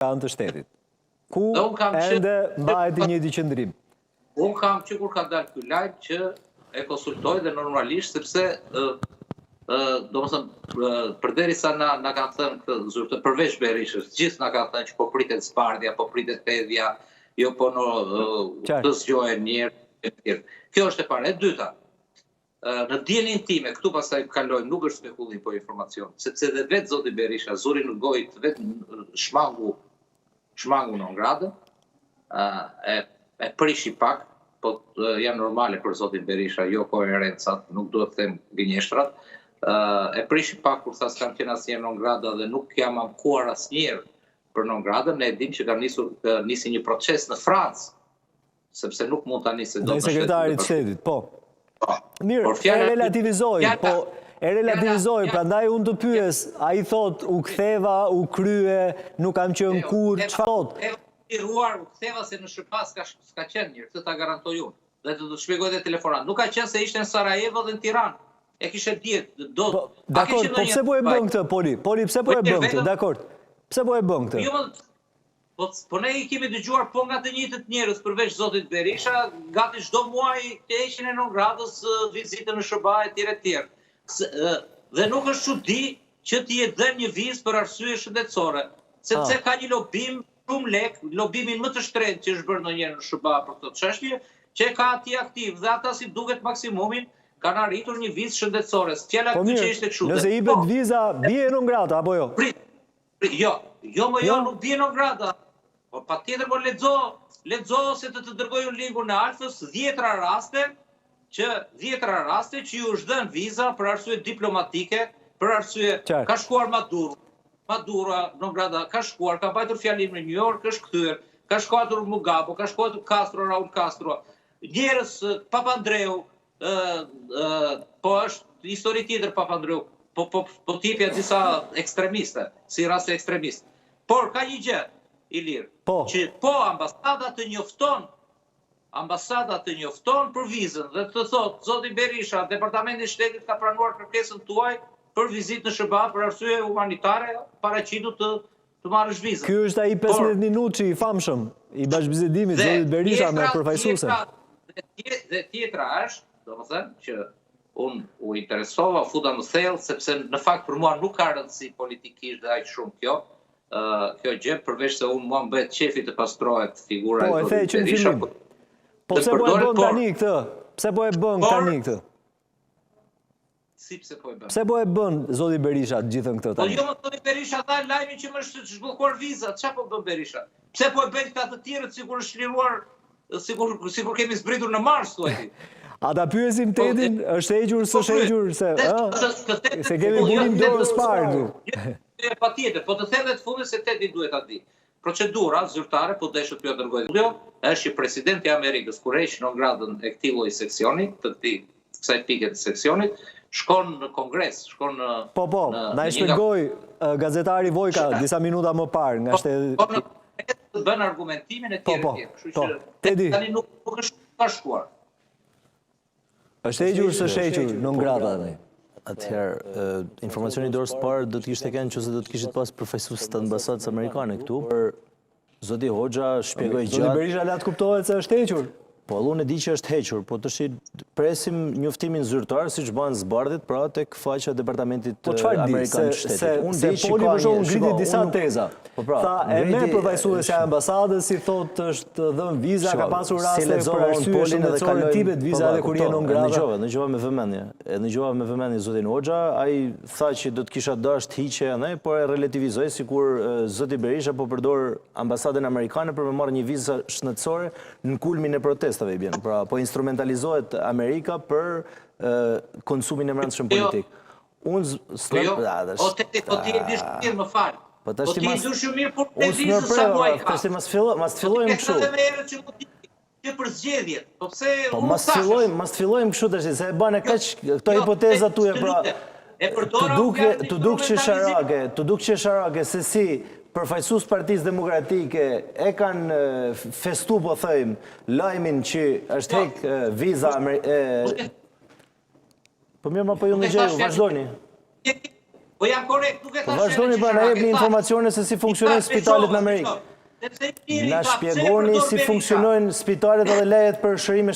kanë të shtetit. Ku ende mbahet i njëjti qëndrim? Unë kam që kur ka dalë ky lajm që e konsultoj dhe normalisht sepse domethënë përderisa na kanë thënë këtë zyrtar përveç Berishës, gjithë na kanë thënë që po pritet zbardhja, po pritet pedhja, jo po të zgjohen njerë. Kjo është e para. E dyta, në dielin time, këtu pastaj kaloj, nuk është spekullim po informacion, sepse dhe vetë zoti Berisha zuri në gojë vetë shmangu në ngradë, e prishi pak, po janë normale për zotin Berisha, jo koherencat, nuk duhet të them gënjeshtrat, e prishi pak kur tha s'kam qenë asnjëherë në ngradë dhe nuk jam ankuar asnjëherë për në ngradën, ne e dim që ka nisi një proces në Francë, sepse nuk mund ta nisë do të sekretarit shtetit, po. Mirë, e relativizoj, prandaj unë të pyes, ai thot u ktheva, u krye, nuk kam qenë kurrë, çfarë thot? U ktheva se në SHPA s'ka qenë mirë, këtë ta garantoj unë. Dhe të shpjegoj dhe telefonat. Nuk ka qenë se ishte në Sarajevo dhe në Tiranë. E kishe djetë. Dakor, po pse po e bën këtë, Poli? Poli, pse po e bën këtë? Dakor. Pse po e bën këtë? Po ne i kemi dëgjuar po nga të njëjtët njerëz përveç zotit Berisha, gati çdo muaj të heqin e Nongradës vizitën në SHBA etj. Dhe nuk është çudi që t'i jetë dhënë një vizë për arsye shëndetësore, sepse ka një lobim shumë lek, lobimin më të shtrenjtë që është bërë ndonjëherë në SHBA për këtë çështje, që ka atje aktiv dhe ata si duket maksimumin kanë arritur një vizë shëndetësore. Fjala këtu që ishte kështu. Nëse i bët viza, bie në Nongrada apo jo? Jo, nuk bie në Nongrada. Po patjetër po lexo se të dërgoj unë linkun në Alfës 10 raste që ju është dhënë viza për arsye diplomatike, për arsye ka shkuar Maduro në Nongrada, ka shkuar, ka bajtur fjalim në New York, është kthyer, ka shkuar Mugabe, ka shkuar Raul Castro, njerëz Papandreou, po është histori tjetër Papandreou, po tipja disa ekstremiste, si raste ekstremist. Por ka një gjë, Ilir, që po ambasada të njofton për vizën dhe të thotë, zoti Berisha, Departamenti i Shtetit ka pranuar kërkesën tuaj për vizitë në SHBA për arsye humanitare, paraqitur të marrësh vizën. Ky është ai 15 minutë i famshëm i bashkëbisedimit zotit Berisha me përfaqësuesen. Dhe tjetra është, domethënë që unë u interesova, futa më thellë, sepse në fakt për mua nuk ka rëndësi politikisht dhe aq shumë kjo gjë, përveç se unë mua mbet qefi të pastrohet figura e zotit Berisha. Po pse po e bën tani këtë? Pse po e bën tani këtë? Si pse po e bën? Pse po e bën zoti Berisha të gjithën këtë tani? Po jo, zoti Berisha tha lajmin që më është zhbllokuar vizat, çfarë po bën Berisha? Pse po e bën këta të tjerët sikur është liruar, sikur kemi zbritur në Mars, thuaj ti. Ata pyesim Tedin, është hequr s'është hequr se kemi burim dorës parë këtu. Patjetër, po të them dhe të fundit se Tedi duhet ta di. Procedura zyrtare, po deshet t'ju dërgoj është që presidenti i Amerikës kur heq Nongradën e këtij lloji seksioni, të kësaj pike të seksionit, shkon në Kongres, shkon në Po, na i shpjegoi gazetari Vojka disa minuta më parë nga shteti. Të bën argumentimin e tjerë. Kështu që Tedi tani nuk është ka shkuar. Është hequr s'është hequr Nongrada tani. Atëherë, informacioni dorës parë do të kishte kënë që se do të kishit pas përfaqësues të ambasadës amerikane këtu, për zoti Hoxha shpjegoi gjatë. Zoti Berisha le të kuptohet se është hequr. Po, unë e di që është hequr, po të presim njoftimin zyrtar siç bën zbardhjet pra tek faqja e Departamentit Amerikan të Shtetit. Unë di që Poli për shkak ngriti disa teza. Tha e merr përfaqësuesja e ambasadës, si thotë është dhënë viza, ka pasur raste për arsye shëndetësore tipet viza edhe kur je në Nongrada. Dëgjova me vëmendje. Dëgjova me vëmendje zotin Hoxha, ai tha që do të kisha dashur të hiqe andaj, por e relativizoi sikur zoti Berisha po përdor ambasadën amerikane për të marrë një vizë shëndetësore në kulmin e protestave. Pra, po instrumentalizohet Amerika për konsumin e brendshëm politik. Po ti e dish mirë, më fal. Po ti e dish mirë por te vizën sa muaj ka. Tash mas fillojmë kështu. Që për zgjedhjet. Po pse po mas fillojmë kështu tash se e bën kaq këto hipoteza tuaja pra. Të duk që sharake se si përfaqësues Partisë Demokratike e kanë festu, po thëjmë, lajmin që është hek viza Po mirë, ma po ju në gjeju, vazhdojni. Po jam korrekt, nuk e Po vazhdoni pra na jepni informacione se si funksionojnë spitalet në Amerikë. Na shpjegoni si funksionojnë spitalet edhe lejet për shërime